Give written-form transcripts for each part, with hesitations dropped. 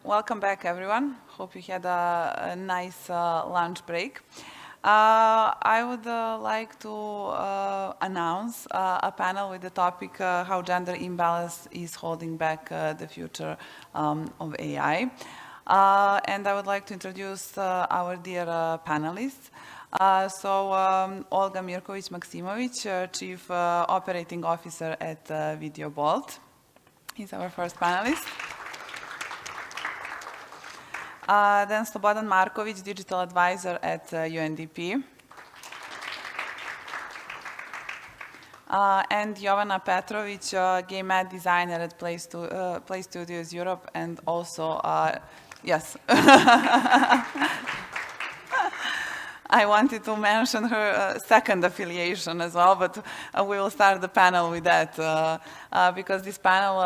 Welcome back, everyone. Hope you had a nice lunch break. I would like to announce a panel with the topic how gender imbalance is holding back the future of AI. And I would like to introduce our dear panelists. Olga Mirkovic Maksimovic, Chief Operating Officer at Video Bolt, is our first panelist. Then Slobodan Markovic, Digital Advisor at UNDP. And Jovana Petrovic, Game Ad Designer at Play Studios Europe, and also, yes. I wanted to mention her second affiliation as well, but we will start the panel with that because this panel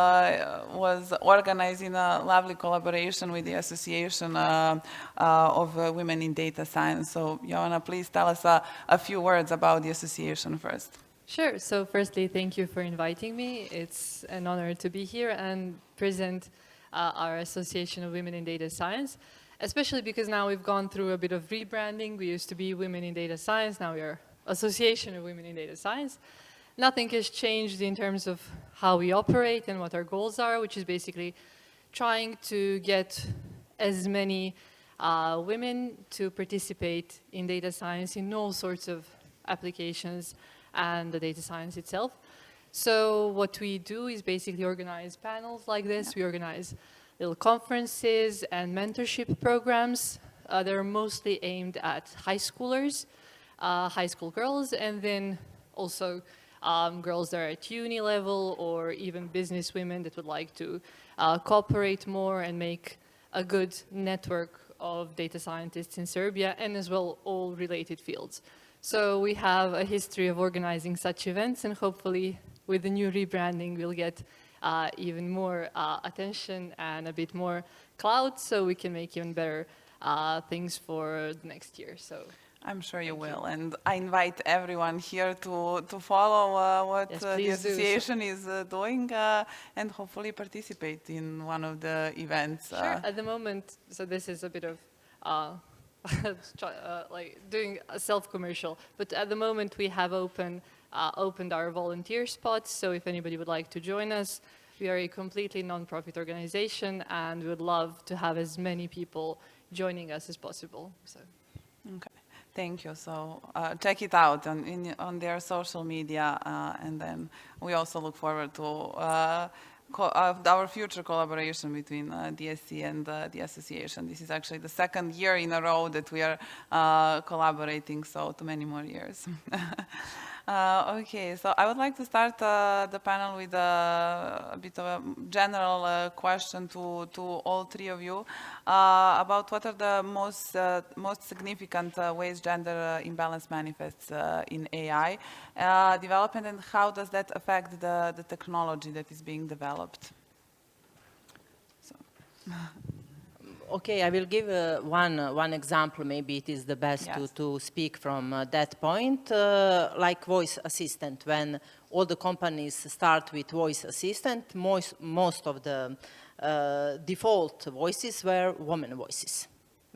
was organized in a lovely collaboration with the Association of Women in Data Science. So, Jovana, please tell us a few words about the association first. Sure. So firstly, thank you for inviting me. It's an honor to be here and present our Association of Women in Data Science. Especially because now we've gone through a bit of rebranding. We used to be Women in Data Science, now we are Association of Women in Data Science. Nothing has changed in terms of how we operate and what our goals are, which is basically trying to get as many women to participate in data science in all sorts of applications and the data science itself. So what we do is basically organize panels like this. We organize little conferences and mentorship programs. They're mostly aimed at high schoolers, high school girls, and then also girls that are at uni level or even business women that would like to cooperate more and make a good network of data scientists in Serbia and as well all related fields. So we have a history of organizing such events, and hopefully with the new rebranding we'll get even more attention and a bit more clout, so we can make even better things for the next year. So I'm sure you will, and I invite everyone here to follow what the association is doing and hopefully participate in one of the events. Sure. At the moment, so this is a bit of like doing a self-commercial, but at the moment we have opened our volunteer spots, so if anybody would like to join us, we are a completely non-profit organization and we would love to have as many people joining us as possible. So. Okay, thank you. So check it out on their social media, and then we also look forward to our future collaboration between DSC and the association. This is actually the second year in a row that we are collaborating, so to many more years. Okay, so I would like to start the panel with a bit of a general question to all three of you about what are the most significant ways gender imbalance manifests in AI development, and how does that affect the technology that is being developed? So. Okay, I will give one example. Maybe it is the best to speak from that point. Like voice assistant, when all the companies start with voice assistant, most of the default voices were women voices,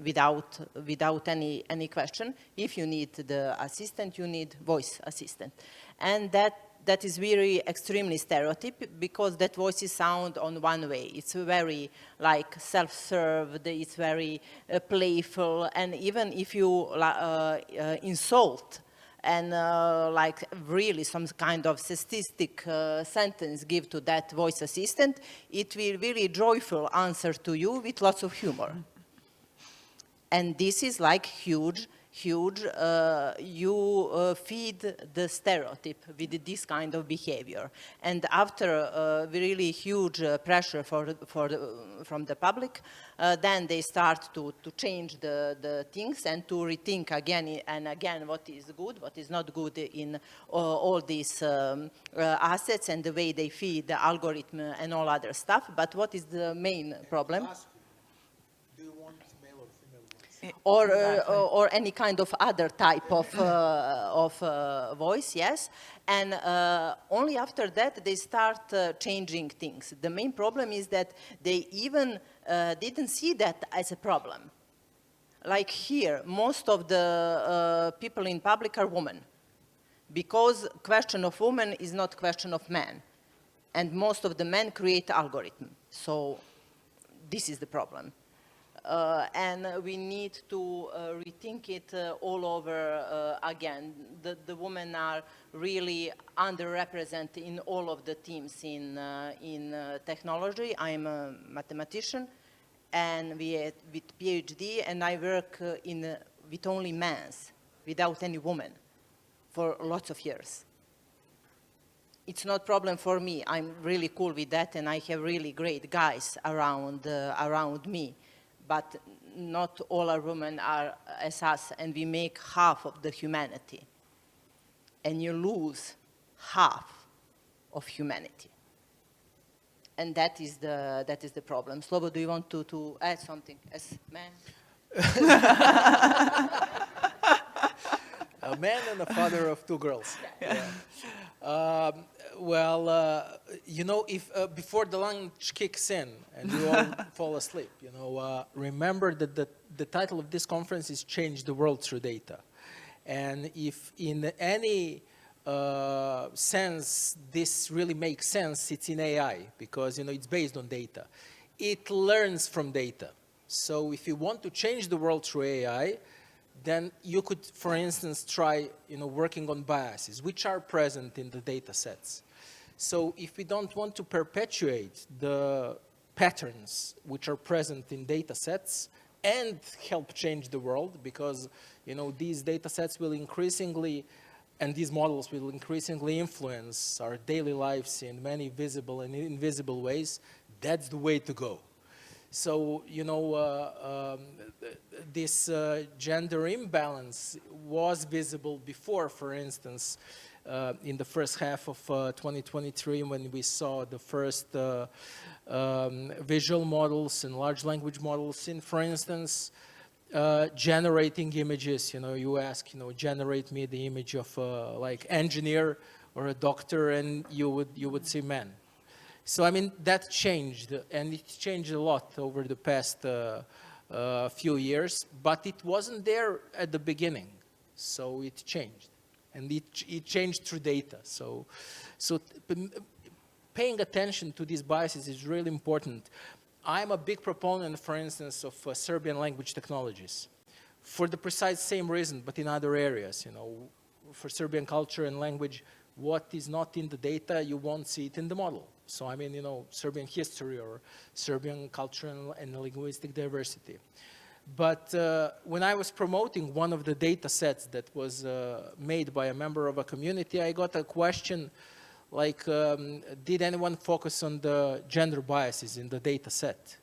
without any question. If you need the assistant, you need voice assistant, and that is really extremely stereotypical because that voices sound on one way. It's very like self-served, it's very playful, and even if you insult and like really some kind of statistic sentence give to that voice assistant, it will really joyful answer to you with lots of humor. And this is like huge, you feed the stereotype with this kind of behavior. And after really huge pressure from the public, then they start to change the things and to rethink again and again what is good, what is not good in all these assets and the way they feed the algorithm and all other stuff. But what is the main problem? or any kind of other type of, voice, yes. And only after that they start changing things. The main problem is that they even didn't see that as a problem. Like here, most of the people in public are women, because question of women is not question of men. And most of the men create algorithm. So this is the problem. And we need to rethink it all over again. The women are really underrepresented in all of the teams in technology. I'm a mathematician and with PhD, and I work with only men, without any women, for lots of years. It's not a problem for me. I'm really cool with that, and I have really great guys around me. But not all our women are as us, and we make half of the humanity. And you lose half of humanity. And that is the problem. Slobo, do you want to add something as man? A man and a father of 2 girls. Yeah. You know, if before the lunch kicks in and you all fall asleep, you know, remember that the title of this conference is "Change the World Through Data," and if in any sense this really makes sense, it's in AI, because you know it's based on data. It learns from data. So if you want to change the world through AI, then you could, for instance, try, you know, working on biases, which are present in the data sets. So if we don't want to perpetuate the patterns which are present in data sets and help change the world, because, you know, these data sets will increasingly, and these models will increasingly influence our daily lives in many visible and invisible ways, that's the way to go. So, you know, this gender imbalance was visible before, for instance, in the first half of 2023, when we saw the first visual models and large language models in, for instance, generating images. You know, you ask, you know, generate me the image of like engineer or a doctor, and you would see men. So, I mean, that changed, and it changed a lot over the past few years, but it wasn't there at the beginning. So it changed, and it changed through data. So paying attention to these biases is really important. I'm a big proponent, for instance, of Serbian language technologies, for the precise same reason, but in other areas. You know, for Serbian culture and language, what is not in the data, you won't see it in the model. So, I mean, you know, Serbian history or Serbian culture and linguistic diversity. But when I was promoting one of the data sets that was made by a member of a community, I got a question like, did anyone focus on the gender biases in the data set?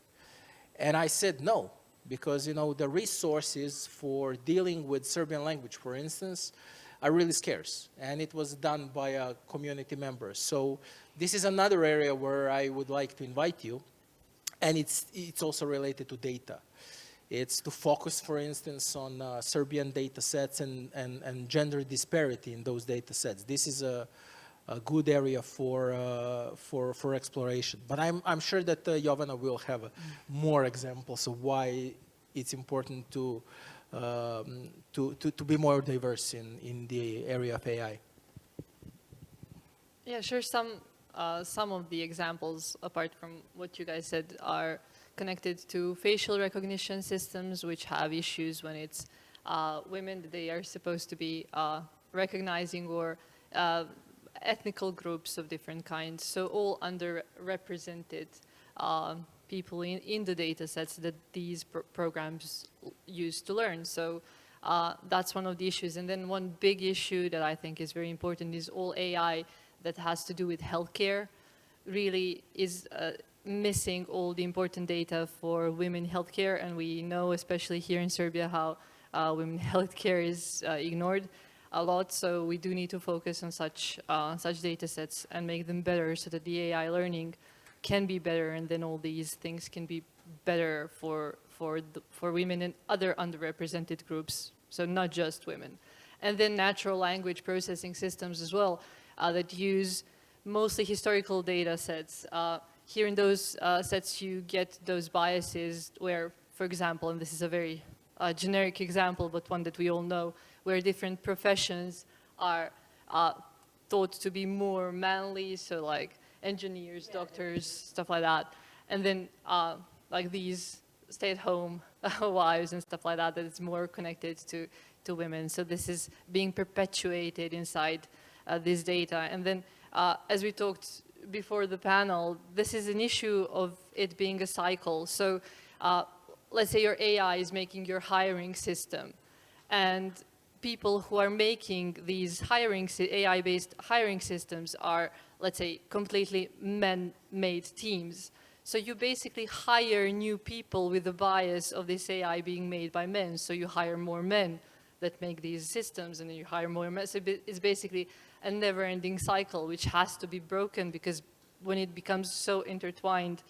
And I said no, because, you know, the resources for dealing with Serbian language, for instance, are really scarce, and it was done by a community member. So this is another area where I would like to invite you, and it's also related to data. It's to focus, for instance, on Serbian data sets and gender disparity in those data sets. This is a good area for exploration. But I'm sure that Jovana will have more examples of why it's important to be more diverse in the area of AI. Yeah, sure. Some of the examples, apart from what you guys said, are connected to facial recognition systems, which have issues when it's women that they are supposed to be recognizing, or ethnical groups of different kinds. So all underrepresented people in the data sets that these programs use to learn. So that's one of the issues. And then one big issue that I think is very important is all AI that has to do with healthcare really is missing all the important data for women healthcare. And we know, especially here in Serbia, how women healthcare is ignored a lot. So we do need to focus on such data sets and make them better so that the AI learning can be better, and then all these things can be better for women and other underrepresented groups, so not just women. And then natural language processing systems as well that use mostly historical data sets. Here in those sets you get those biases where, for example, and this is a very generic example, but one that we all know, where different professions are thought to be more manly, so like engineers, doctors, stuff like that. And then like these stay-at-home wives and stuff like that, that is more connected to women. So this is being perpetuated inside this data. And then as we talked before the panel, this is an issue of it being a cycle. So let's say your AI is making your hiring system, and people who are making these AI-based hiring systems are, let's say, completely men-made teams. So you basically hire new people with the bias of this AI being made by men. So you hire more men that make these systems, and then you hire more men. So it's basically a never-ending cycle, which has to be broken, because when it becomes so intertwined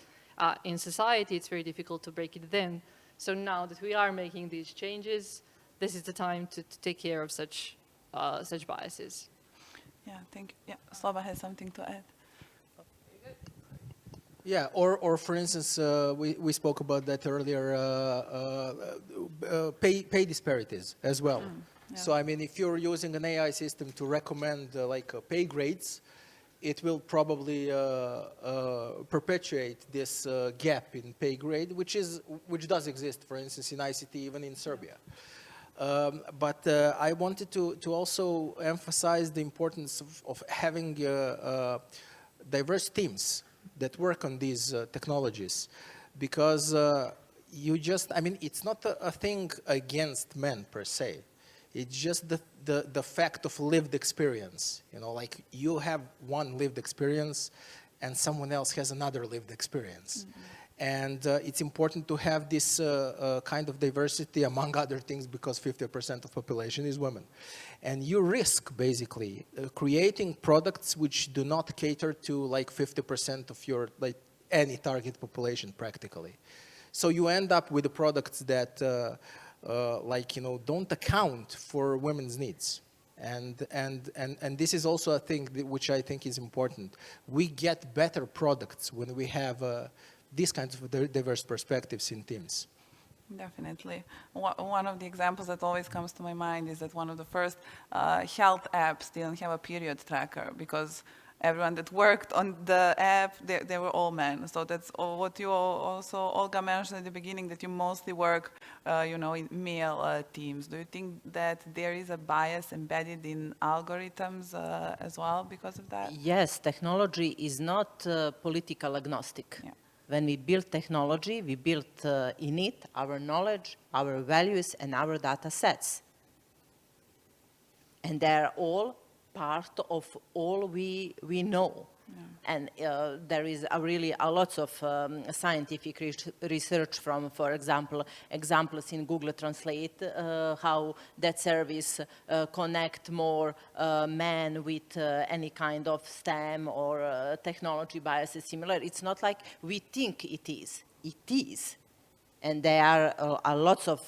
in society, it's very difficult to break it then. So now that we are making these changes, this is the time to take care of such biases. Yeah, thank you. Yeah, Sloba has something to add. Yeah, or for instance, we spoke about that earlier, pay disparities as well. Yeah. So I mean, if you're using an AI system to recommend pay grades, it will probably perpetuate this gap in pay grade, which does exist, for instance, in ICT, even in Serbia. But I wanted to also emphasize the importance of having diverse teams that work on these technologies, because I mean, it's not a thing against men per se. It's just the fact of lived experience. You know, like you have one lived experience and someone else has another lived experience. Mm-hmm. And it's important to have this kind of diversity, among other things, because 50% of population is women. And you risk, basically, creating products which do not cater to like 50% of your, like, any target population, practically. So you end up with the products that, don't account for women's needs. And this is also a thing which I think is important. We get better products when we have these kinds of diverse perspectives in teams. Definitely. One of the examples that always comes to my mind is that one of the first health apps didn't have a period tracker, because everyone that worked on the app, they were all men. So that's what you also, Olga, mentioned at the beginning, that you mostly work, in male teams. Do you think that there is a bias embedded in algorithms as well because of that? Yes, technology is not political agnostic. Yeah. When we build technology, we build in it our knowledge, our values, and our data sets. And they're all part of all we know. Yeah. And there is really a lot of scientific research from, for example, examples in Google Translate, how that service connect more men with any kind of STEM or technology biases similar. It's not like we think it is. It is. And there are lots of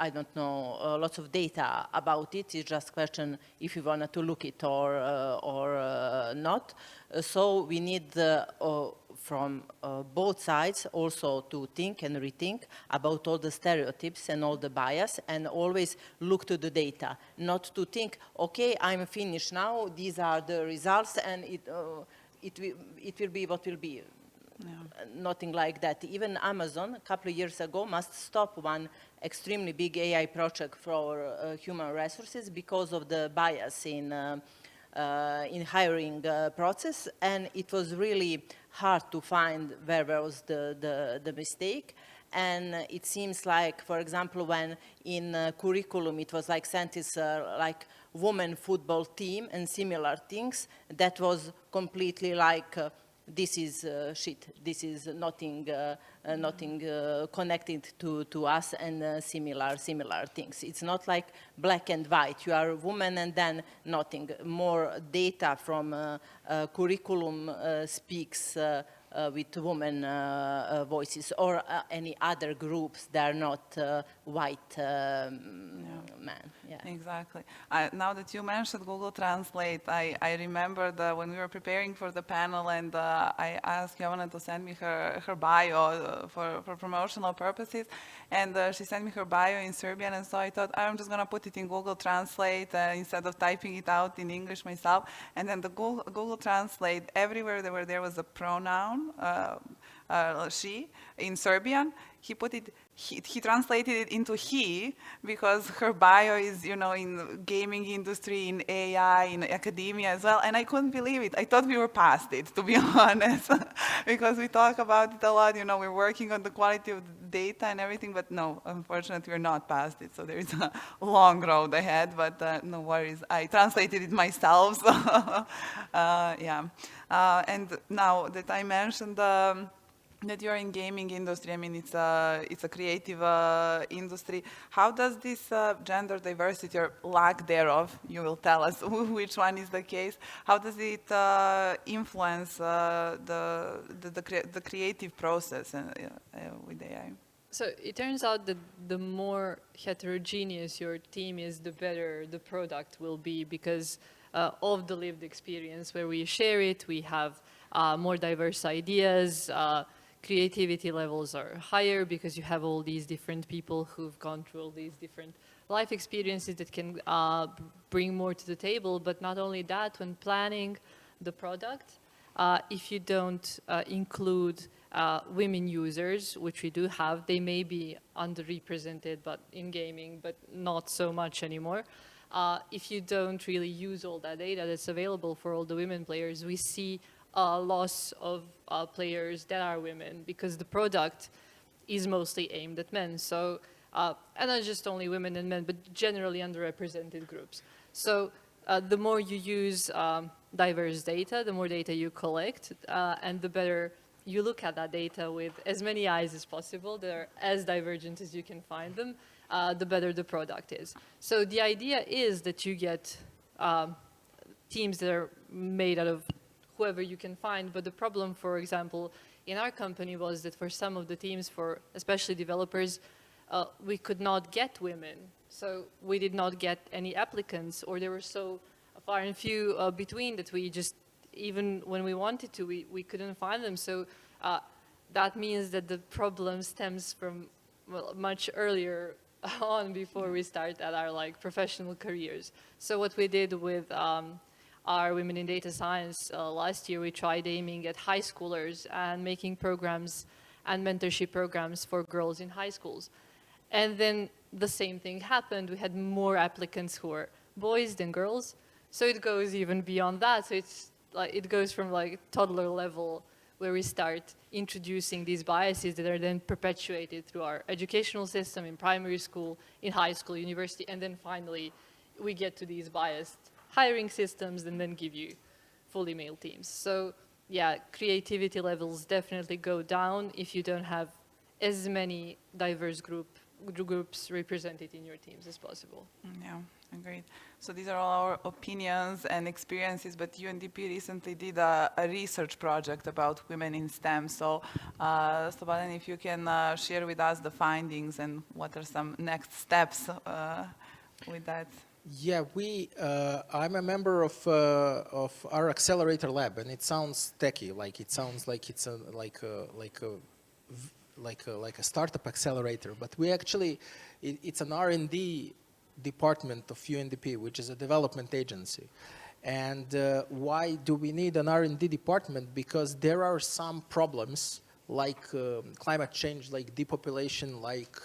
lots of data about it. It's just a question if you wanted to look it or not. So we need from both sides also to think and rethink about all the stereotypes and all the bias, and always look to the data, not to think, okay, I'm finished now, these are the results, and it will be what will be. Yeah. Nothing like that. Even Amazon, a couple of years ago, must stop one extremely big AI project for human resources because of the bias in hiring process, and it was really hard to find where was the mistake. And it seems like, for example, when in curriculum it was like sent as like women football team and similar things, that was completely like this is shit. This is nothing connected to us, and similar things. It's not like black and white. You are a woman and then nothing. More data from curriculum speaks with women voices, or any other groups that are not white men. Yeah. Exactly. Now that you mentioned Google Translate, I remembered when we were preparing for the panel, and I asked Jovana to send me her bio for promotional purposes, and she sent me her bio in Serbian, and so I thought, I'm just going to put it in Google Translate instead of typing it out in English myself. And then the Google Translate, everywhere there was a pronoun, she, in Serbian, he translated it into he, because her bio is, in gaming industry, in AI, in academia as well, and I couldn't believe it. I thought we were past it, to be honest, because we talk about it a lot, we're working on the quality of the data and everything, but no, unfortunately, we're not past it, so there's a long road ahead, but no worries. I translated it myself, so yeah. And now that I mentioned that you're in gaming industry, I mean, it's a creative industry. How does this gender diversity, or lack thereof, you will tell us which one is the case, how does it influence the creative process with AI? So it turns out that the more heterogeneous your team is, the better the product will be, because of the lived experience where we share it, we have more diverse ideas, creativity levels are higher because you have all these different people who've gone through all these different life experiences that can bring more to the table. But not only that, when planning the product, if you don't include women users, which we do have, they may be underrepresented but in gaming, but not so much anymore. If you don't really use all that data that's available for all the women players, we see a loss of players that are women, because the product is mostly aimed at men. So, and not just only women and men, but generally underrepresented groups. So the more you use diverse data, the more data you collect, and the better you look at that data with as many eyes as possible, that are as divergent as you can find them, the better the product is. So the idea is that you get teams that are made out of whoever you can find. But the problem, for example, in our company was that for some of the teams, for especially developers, we could not get women. So we did not get any applicants, or they were so far and few between that we just, even when we wanted to, we couldn't find them. So that means that the problem stems from, well, much earlier on, before we start at our professional careers. So what we did with our Women in Data Science last year, we tried aiming at high schoolers and making programs and mentorship programs for girls in high schools. And then the same thing happened. We had more applicants who were boys than girls. So it goes even beyond that. So it's it goes from toddler level, where we start introducing these biases that are then perpetuated through our educational system in primary school, in high school, university, and then finally we get to these biased hiring systems and then give you fully male teams. So yeah, creativity levels definitely go down if you don't have as many diverse groups represented in your teams as possible. Yeah, agreed. So these are all our opinions and experiences, but UNDP recently did a research project about women in STEM. So Slobodan, if you can share with us the findings and what are some next steps with that. Yeah, I'm a member of our accelerator lab, and it sounds techy. It sounds like it's like a startup accelerator. But we actually, it's an R&D department of UNDP, which is a development agency. And why do we need an R&D department? Because there are some problems like climate change, like depopulation, like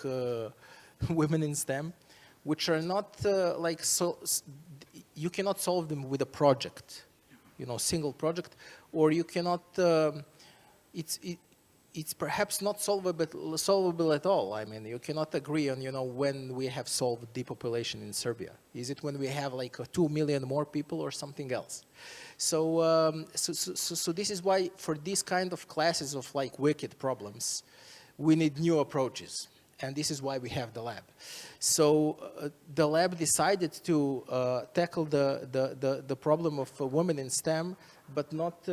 women in STEM, which are not you cannot solve them with a project, single project, or you cannot, it's perhaps not solvable at all. I mean, you cannot agree on, when we have solved depopulation in Serbia. Is it when we have 2 million more people or something else? So, so this is why for these kind of classes of wicked problems, we need new approaches. And this is why we have the lab. So the lab decided to tackle the problem of women in STEM but not,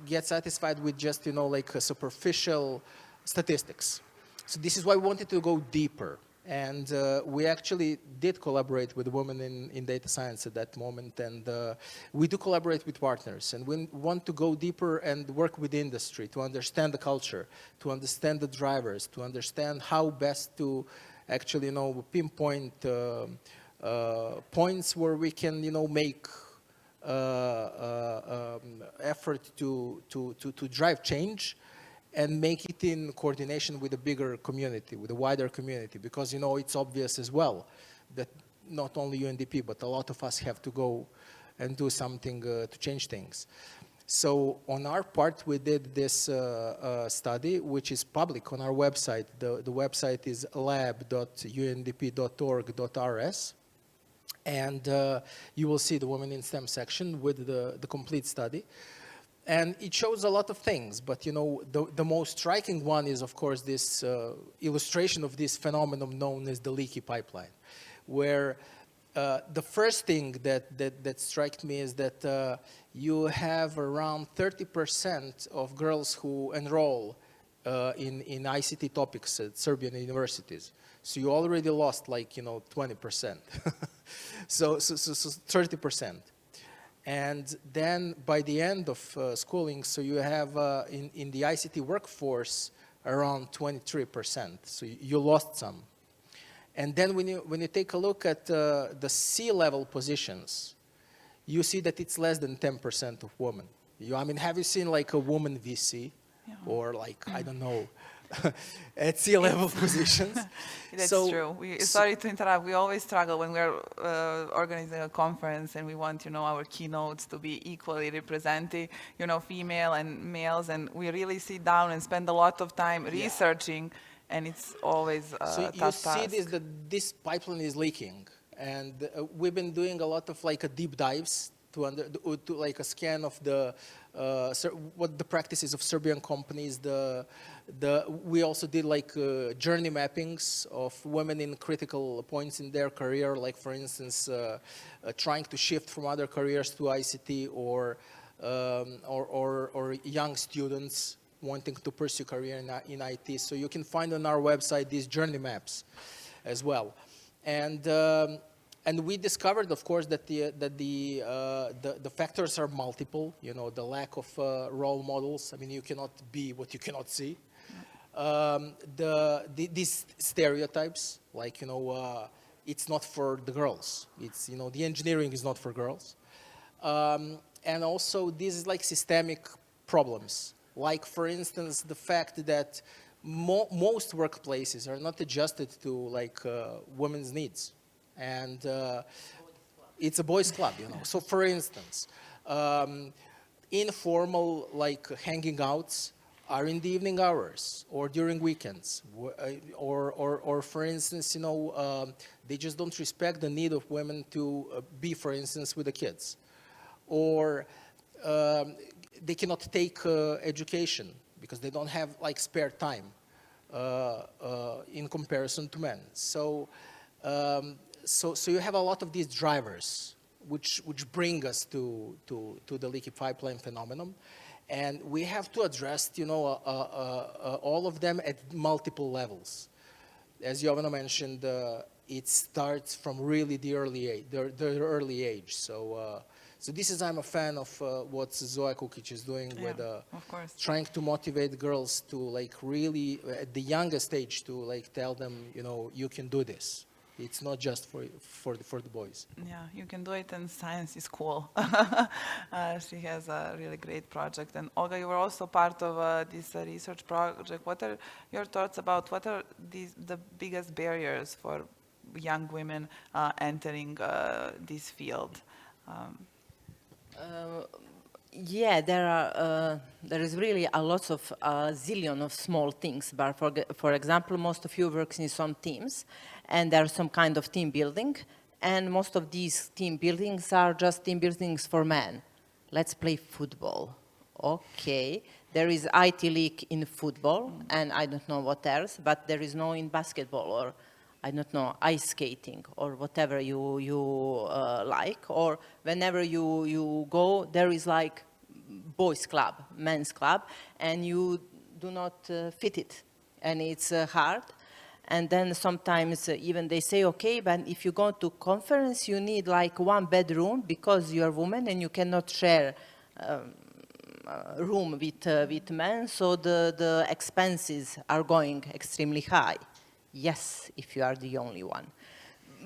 get satisfied with just, superficial statistics. So this is why we wanted to go deeper. And we actually did collaborate with women in data science at that moment. And we do collaborate with partners. And we want to go deeper and work with industry to understand the culture, to understand the drivers, to understand how best to actually, pinpoint points where we can, make effort to drive change and make it in coordination with a bigger community, with a wider community, because it's obvious as well that not only UNDP, but a lot of us have to go and do something to change things. So on our part, we did this study, which is public on our website. The website is lab.undp.org.rs. And you will see the Women in STEM section with the complete study. And it shows a lot of things, but the most striking one is, of course, this illustration of this phenomenon known as the leaky pipeline, where the first thing that struck me is that you have around 30% of girls who enroll in ICT topics at Serbian universities. So you already lost 20%. so 30%. And then by the end of schooling, so you have in the ICT workforce around 23%. So you lost some. And then when you take a look at the C-level positions, you see that it's less than 10% of women. Have you seen a woman VC? Yeah. Or I don't know, at C-level positions? That's true. Sorry to interrupt. We always struggle when we're organizing a conference and we want, our keynotes to be equally representing, female and males, and we really sit down and spend a lot of time researching, and it's always a so tough task. You see that this pipeline is leaking, and we've been doing a lot of deep dives to a scan of what the practices of Serbian companies. We also did journey mappings of women in critical points in their career, for instance, trying to shift from other careers to ICT, or young students wanting to pursue career in IT. So you can find on our website these journey maps as well. And we discovered, of course, that the factors are multiple. The lack of role models. You cannot be what you cannot see. These stereotypes, it's not for the girls. It's the engineering is not for girls. And also these systemic problems. For instance, the fact that most workplaces are not adjusted to women's needs. And it's a boys' club, So, for instance, informal hanging outs are in the evening hours or during weekends, or for instance, they just don't respect the need of women to be, for instance, with the kids, or they cannot take education because they don't have spare time in comparison to men. So you have a lot of these drivers which bring us to the leaky pipeline phenomenon, and we have to address all of them at multiple levels. As Jovana mentioned, it starts from really the early age. So this is, I'm a fan of what Zoya Kukic is doing with trying to motivate girls to really at the youngest age to tell them you can do this. It's not just for the boys. Yeah, you can do it, and science is cool. She has a really great project. And Olga, you were also part of this research project. What are your thoughts about what are the biggest barriers for young women entering this field? Yeah, there is really a lot of zillion of small things. But for example, most of you works in some teams, and there's some kind of team building, and most of these team buildings are just team buildings for men. Let's play football. Okay, there is IT league in football, and I don't know what else, but there is no in basketball, or I don't know, ice skating or whatever you like, or whenever you go, there is like boys club, men's club, and you do not fit it, and it's hard. And then sometimes even they say, okay, but if you go to conference, you need like one bedroom because you're a woman and you cannot share room with men, so the expenses are going extremely high. Yes, if you are the only one.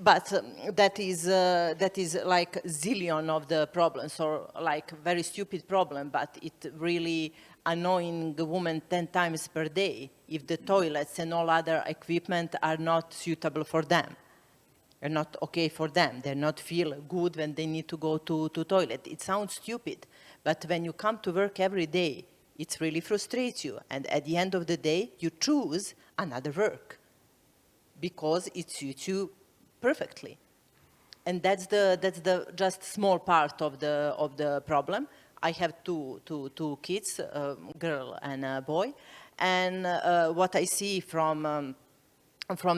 But that is like zillion of the problems, or like very stupid problem, but it really annoying the woman 10 times per day if the toilets and all other equipment are not suitable for them. Are not okay for them. They not feel good when they need to go to toilet. It sounds stupid, but when you come to work every day, it really frustrates you. And at the end of the day, you choose another work because it suits you perfectly. And that's the just small part of the problem. I have two kids, a girl and a boy, and what I see from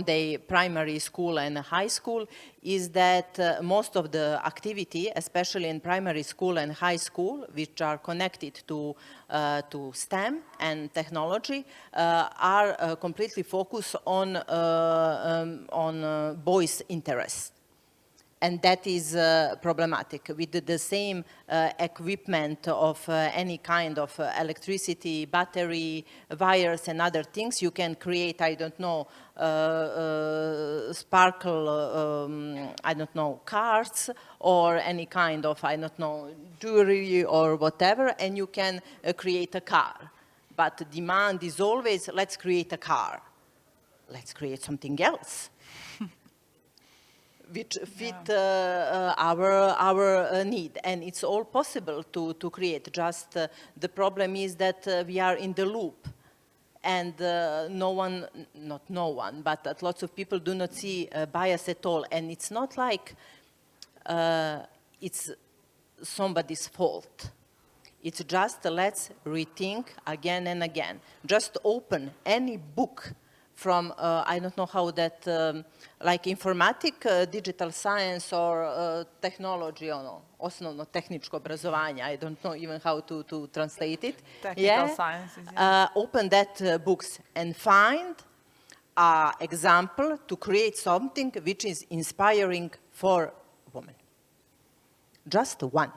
the primary school and high school is that most of the activity, especially in primary school and high school, which are connected to STEM and technology, are completely focused on boys' interests. And that is problematic. With the same equipment of any kind of electricity, battery, wires, and other things, you can create, I don't know, sparkle, I don't know, cars, or any kind of, I don't know, jewelry or whatever, and you can create a car. But the demand is always, let's create a car. Let's create something else. Which fit our need, and it's all possible to create. Just the problem is that we are in the loop, and not no one, but lots of people do not see bias at all, and it's not like it's somebody's fault. It's just let's rethink again and again. Just open any book from, I don't know how that, like informatic, digital science, or technology, osnovno tehničko obrazovanje, I don't know even how to translate it. Technical sciences, yeah. Open that books and find an example to create something which is inspiring for women. Just one.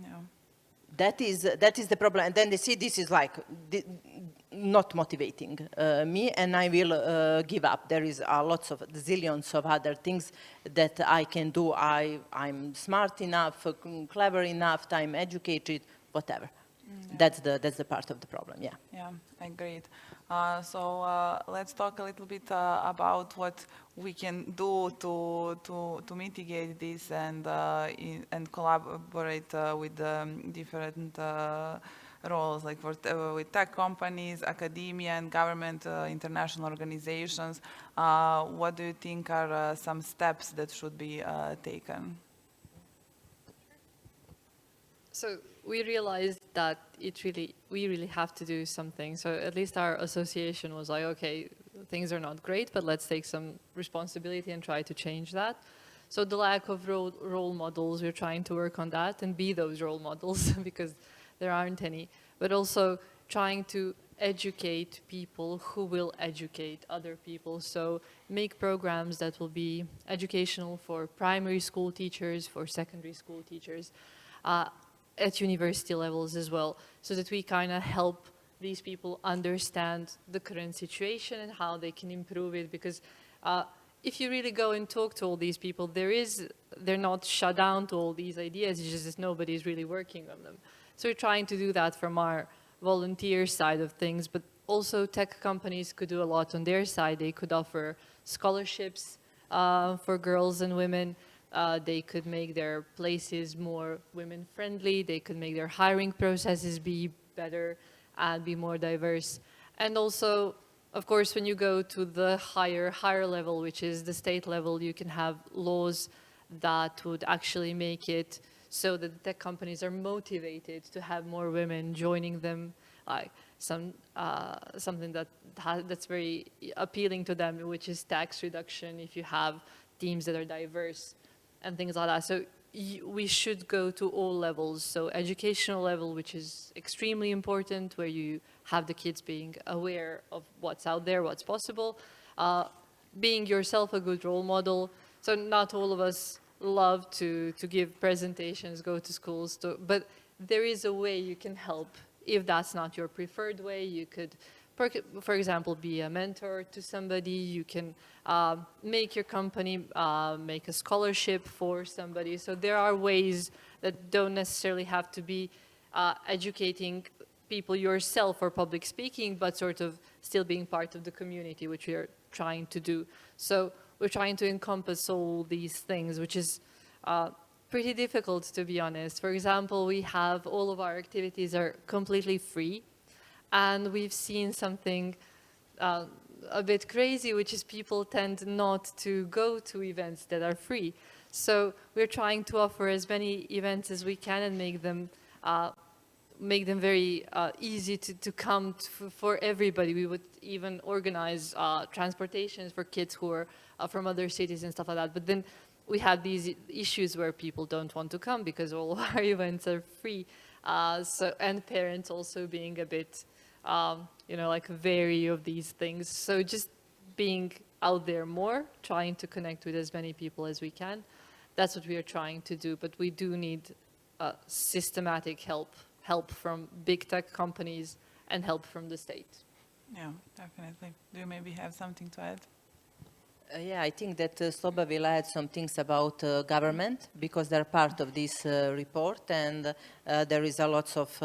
Yeah. That is the problem. And then they see this is like not motivating me, and I will give up. There is lots of zillions of other things that I can do. I'm smart enough, clever enough, I'm educated, whatever. Yeah. That's the part of the problem. Yeah. Yeah, agreed. So let's talk a little bit about what we can do to mitigate this and collaborate with different roles, like with tech companies, academia, and government, international organizations. What do you think are some steps that should be taken? So we realized that we really have to do something. So at least our association was like, okay, things are not great, but let's take some responsibility and try to change that. So the lack of role models, we're trying to work on that and be those role models because there aren't any. But also trying to educate people who will educate other people. So make programs that will be educational for primary school teachers, for secondary school teachers, at university levels as well, so that we kind of help these people understand the current situation and how they can improve it. Because if you really go and talk to all these people, they're not shut down to all these ideas, it's just that nobody's really working on them. So we're trying to do that from our volunteer side of things, but also tech companies could do a lot on their side. They could offer scholarships for girls and women. They could make their places more women-friendly. They could make their hiring processes be better and be more diverse. And also, of course, when you go to the higher level, which is the state level, you can have laws that would actually make it so that the tech companies are motivated to have more women joining them like something that's very appealing to them, which is tax reduction if you have teams that are diverse and things like that. So we should go to all levels. So educational level, which is extremely important, where you have the kids being aware of what's out there, what's possible, being yourself a good role model. So not all of us love to give presentations, go to schools, but there is a way you can help. If that's not your preferred way, you could, for example, be a mentor to somebody. You can make your company make a scholarship for somebody. So there are ways that don't necessarily have to be educating people yourself for public speaking, but sort of still being part of the community, which we are trying to do. So we're trying to encompass all these things, which is pretty difficult, to be honest. For example, we have all of our activities are completely free, and we've seen something a bit crazy, which is people tend not to go to events that are free. So we're trying to offer as many events as we can and make them very easy to come for everybody. We would even organize transportations for kids who are from other cities and stuff like that. But then we have these issues where people don't want to come because all of our events are free. And parents also being a bit, like wary of these things. So just being out there more, trying to connect with as many people as we can. That's what we are trying to do. But we do need systematic help from big tech companies and help from the state. Yeah, definitely. Do you maybe have something to add? Yeah, I think that Sloba will add some things about government, because they're part of this report, and there is a lot of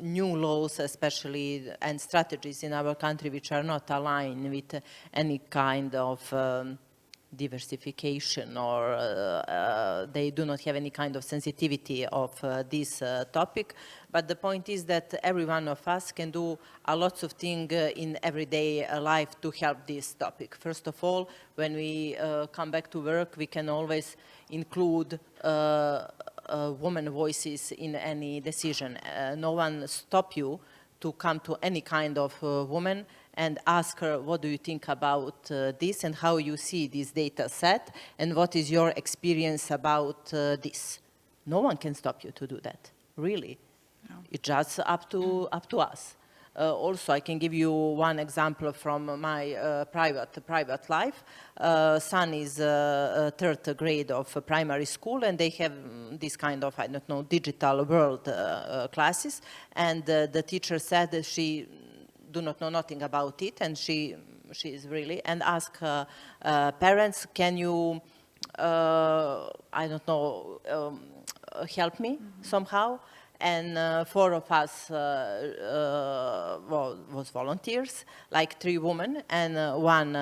new laws, especially, and strategies in our country which are not aligned with any kind of diversification, or they do not have any kind of sensitivity of this topic. But the point is that every one of us can do a lot of things in everyday life to help this topic. First of all, when we come back to work, we can always include women voices in any decision. No one stop you to come to any kind of woman and ask her, what do you think about this, and how you see this data set, and what is your experience about this? No one can stop you to do that, really. No. It's just up to us. Also, I can give you one example from my private life. Son is third grade of primary school, and they have this kind of, I don't know, digital world classes, and the teacher said that she do not know nothing about it, and she is really, and ask parents, can you, I don't know, help me somehow? And 4 of us was volunteers, like 3 women and 1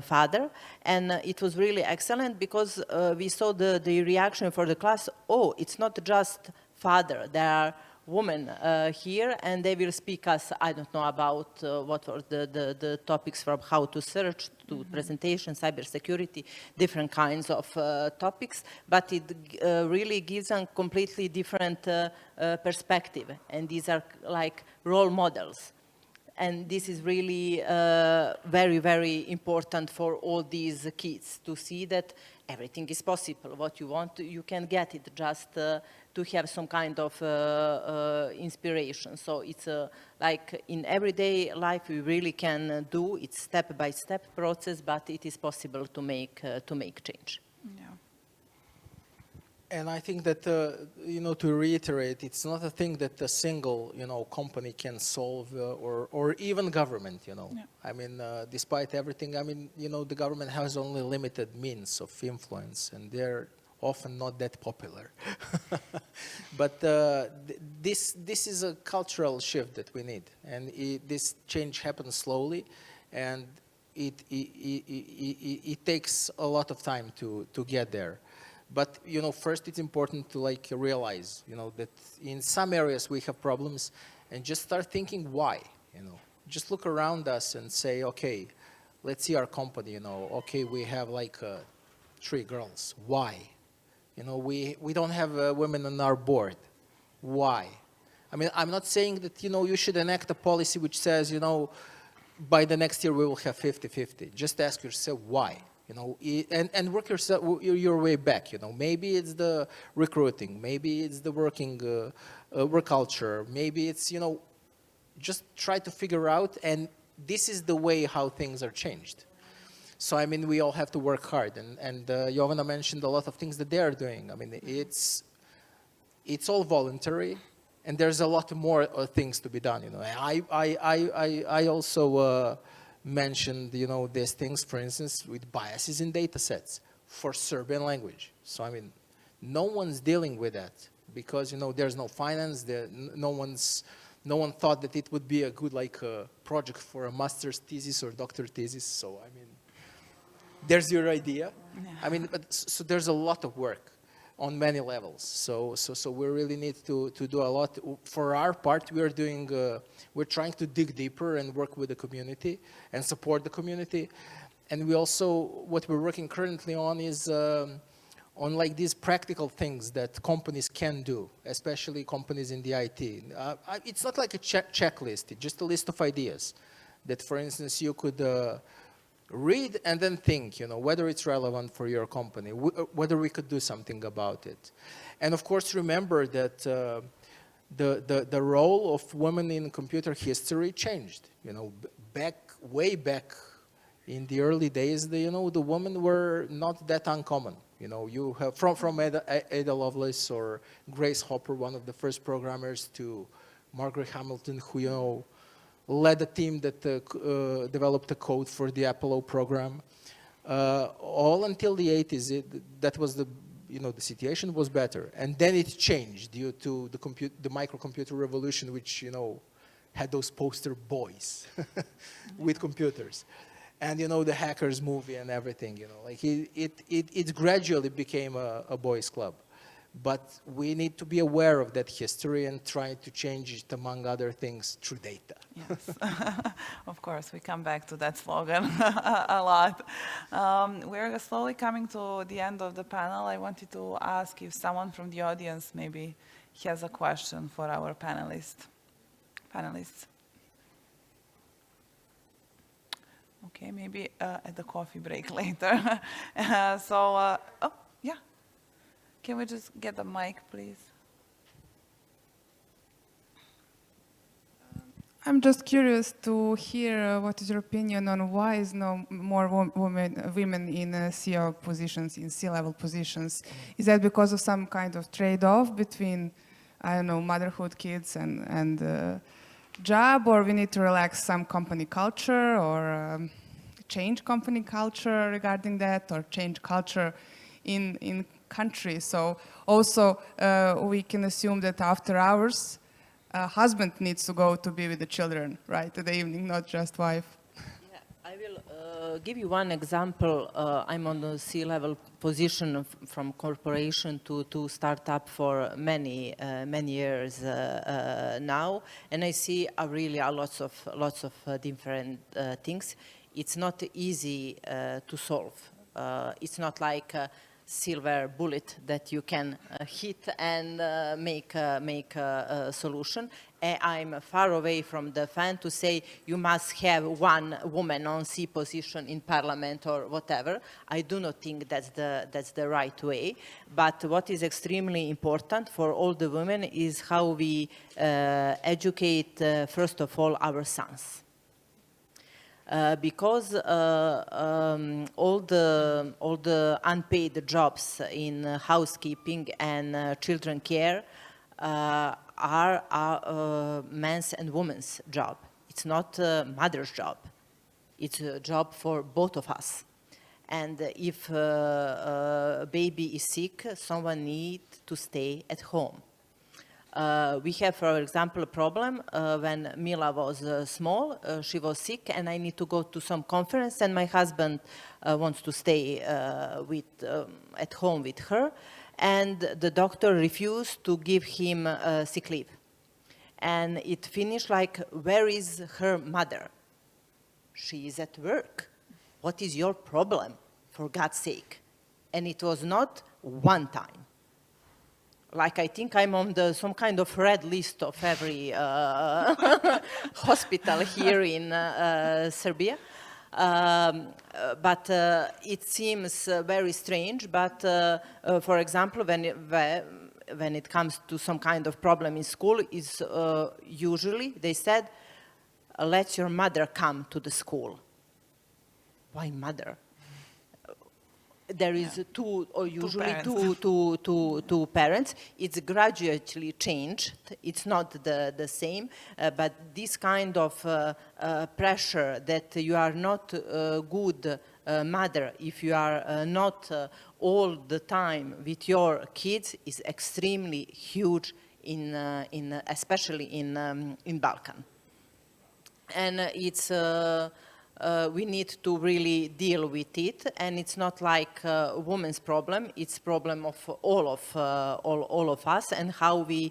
father, and it was really excellent, because we saw the reaction for the class. Oh, it's not just father, there are women here, and they will speak us, I don't know, about what were the topics, from how to search to presentation, cybersecurity, different kinds of topics, but it really gives a completely different perspective, and these are like role models. And this is really very, very important for all these kids to see that everything is possible. What you want, you can get it, just to have some kind of inspiration. So it's like in everyday life we really can do. It's step-by-step process, but it is possible to make change. Yeah. And I think that, to reiterate, it's not a thing that a single, company can solve, or even government, Yeah. I mean, despite everything, I mean, the government has only limited means of influence, and they're often not that popular. But this is a cultural shift that we need, and this change happens slowly, and it takes a lot of time to get there. But, first it's important to realize, that in some areas we have problems, and just start thinking why, Just look around us and say, okay, let's see our company, okay, we have 3 girls. Why? We don't have women on our board. Why? I mean, I'm not saying that, you should enact a policy which says, by the next year we will have 50-50. Just ask yourself why, and work your way back, Maybe it's the recruiting, maybe it's the work culture, maybe it's, just try to figure out, and this is the way how things are changed. So, I mean, we all have to work hard, and Jovana mentioned a lot of things that they are doing. I mean, it's all voluntary, and there's a lot more things to be done. I also mentioned these things, for instance, with biases in data sets for Serbian language. So I mean, no one's dealing with that because there's no finance. No one thought that it would be a good project for a master's thesis or doctor thesis. So I mean, there's your idea. Yeah. I mean, so there's a lot of work on many levels. So we really need to do a lot. For our part, we're trying to dig deeper and work with the community and support the community. And we also, what we're working currently on is on these practical things that companies can do, especially companies in the IT. It's not like a checklist, it's just a list of ideas that, for instance, you could read and then think, whether it's relevant for your company, whether we could do something about it. And of course, remember that the role of women in computer history changed. Way back in the early days, the women were not that uncommon. You have from Ada Lovelace or Grace Hopper, one of the first programmers, to Margaret Hamilton, who led a team that developed a code for the Apollo program. All until the 80s, that was the situation was better. And then it changed due to the microcomputer revolution, which, had those poster boys with computers. And, the hackers movie and everything, it gradually became a boys' club. But we need to be aware of that history and try to change it, among other things, through data. Yes, of course, we come back to that slogan a lot. We're slowly coming to the end of the panel. I wanted to ask if someone from the audience maybe has a question for our panelists. Okay, maybe at the coffee break later. Oh, yeah. Can we just get the mic, please? I'm just curious to hear what is your opinion on why is no more women in CEO positions, in C-level positions. Is that because of some kind of trade-off between, I don't know, motherhood, kids, and job, or we need to relax some company culture, or change company culture regarding that, or change culture in country? So also we can assume that after hours, husband needs to go to be with the children, right, in the evening, not just wife. Yeah, I will give you one example. I'm on the C-level position from corporation to startup for many years now, and I see really lots of different things. It's not easy to solve. It's not like silver bullet that you can hit and make a solution. I'm far away from the fan to say you must have one woman on C position in parliament or whatever. I do not think that's the right way. But what is extremely important for all the women is how we educate, first of all, our sons. Because all the unpaid jobs in housekeeping and children care are men's and women's job. It's not a mother's job. It's a job for both of us. And if a baby is sick, someone needs to stay at home. We have, for example, a problem when Mila was small, she was sick, and I need to go to some conference, and my husband wants to stay at home with her, and the doctor refused to give him sick leave. And it finished like, where is her mother? She is at work. What is your problem, for God's sake? And it was not one time. like I think I'm on some kind of red list of every hospital here in Serbia. But it seems very strange. But for example, when it comes to some kind of problem in school, is usually they said, let your mother come to the school. Why mother? There is two, or usually two parents. It's gradually changed. It's not the same, but this kind of pressure that you are not a good mother if you are not all the time with your kids is extremely huge especially in Balkan. And it's we need to really deal with it, and it's not like a woman's problem, it's problem of all of us, and how we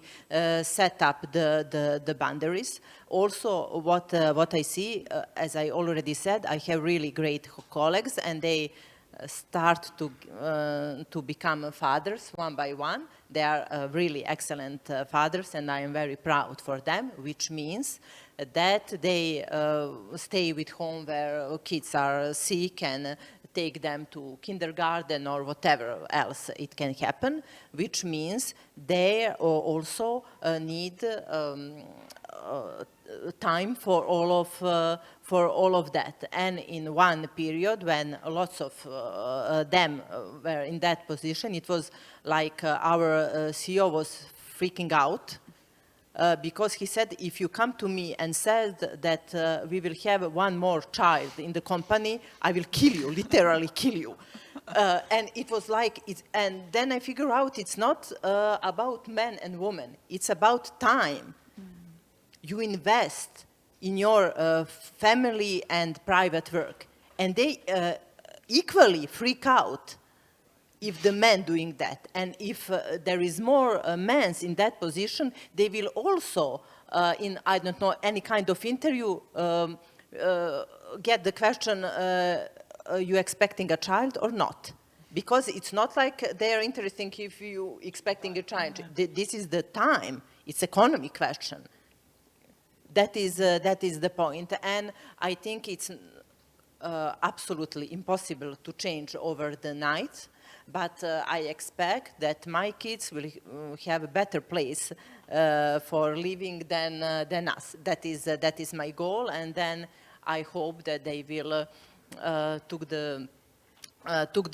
set up the boundaries. Also, what I see, as I already said, I have really great colleagues, and they start to become fathers one by one. They are really excellent fathers, and I am very proud for them, which means that they stay with home where kids are sick and take them to kindergarten or whatever else it can happen, which means they also need time for all of that. And in one period when lots of them were in that position, it was like our CEO was freaking out because he said, if you come to me and said that we will have one more child in the company, I will kill you, literally kill you. And it was like, and then I figure out it's not about men and women, it's about time. You invest in your family and private work, and they equally freak out if the men doing that. And if there is more men in that position, they will also, in, I don't know, any kind of interview, get the question, you expecting a child or not? Because it's not like they're interested if you expecting a child. This is the time. It's economy question. That is the point. And I think it's absolutely impossible to change over the night. But I expect that my kids will have a better place for living than us. That is my goal, and then I hope that they will took the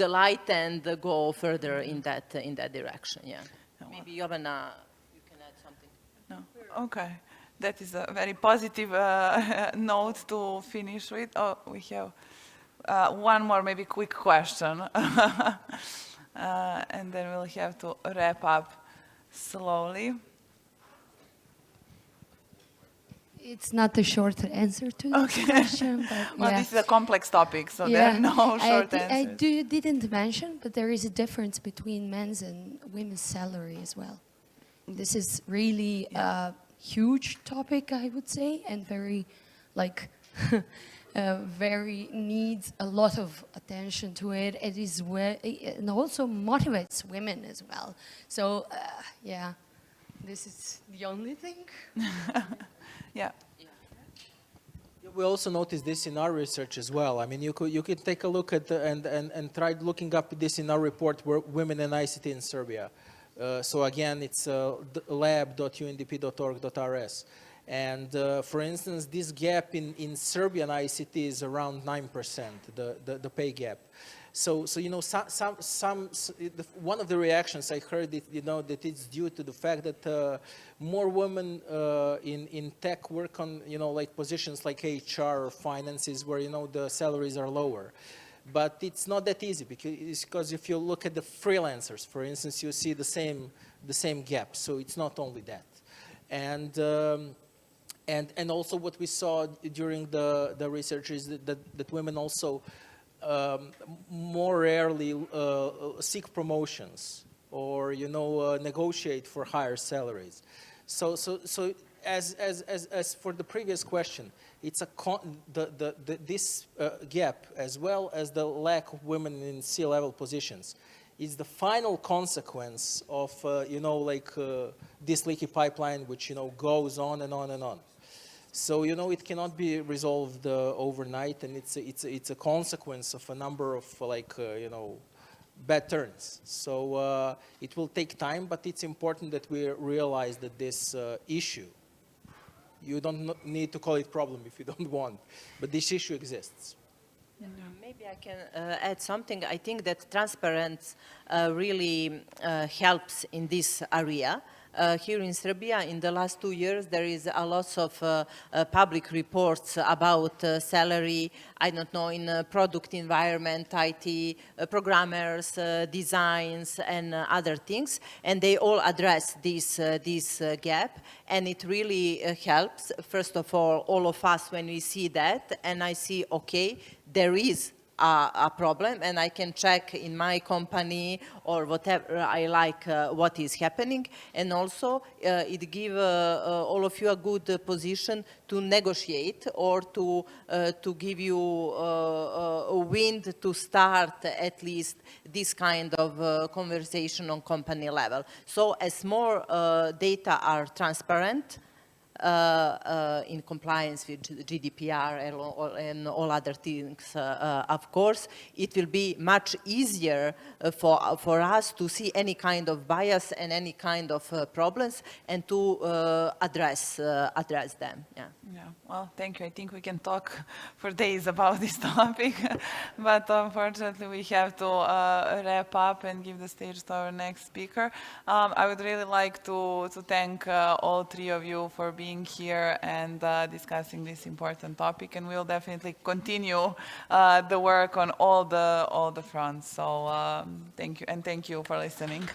light and go further in that direction. Yeah. Maybe Jovana, you can add something. No. Okay. That is a very positive note to finish with. Oh, we have one more maybe quick question. And then we'll have to wrap up slowly. It's not a short answer to the question, but Well, this is a complex topic, so there are no short answers. I didn't mention, but there is a difference between men's and women's salary as well. This is really a huge topic, I would say, and very, like, very needs a lot of attention to it. It is and also motivates women as well. So, yeah, this is the only thing. Yeah. We also noticed this in our research as well. I mean, you could take a look at and try looking up this in our report, Women in ICT in Serbia. So again, it's lab.undp.org.rs. And for instance, this gap in Serbian ICT is around 9%, the pay gap. So you know, one of the reactions I heard, that it's due to the fact that more women in tech work on, like positions like HR or finances where, the salaries are lower. But it's not that easy because if you look at the freelancers, for instance, you see the same gap. So it's not only that. And also what we saw during the research is that women also more rarely seek promotions or negotiate for higher salaries. So as for the previous question, it's this gap as well as the lack of women in C-level positions is the final consequence of, this leaky pipeline, which, goes on and on and on. So, it cannot be resolved overnight, and it's a consequence of a number of, bad turns. So it will take time, but it's important that we realize that this issue, you don't need to call it problem if you don't want, but this issue exists. Maybe I can add something. I think that transparency really helps in this area. Here in Serbia, in the last 2 years, there is a lot of public reports about salary, I don't know, in product environment, IT, programmers, designs, and other things. And they all address this gap. And it really helps, first of all of us when we see that, and I see, okay, there is a problem, and I can check in my company or whatever I like what is happening, and also it gives all of you a good position to negotiate or to give you a wind to start at least this kind of conversation on company level. So as more data are transparent, in compliance with GDPR and all other things, of course, it will be much easier for us to see any kind of bias and any kind of problems and to address them. Yeah. Yeah, well, thank you. I think we can talk for days about this topic, but unfortunately we have to wrap up and give the stage to our next speaker. I would really like to thank all three of you for being here and discussing this important topic, and we'll definitely continue the work on all the fronts. So thank you, and thank you for listening.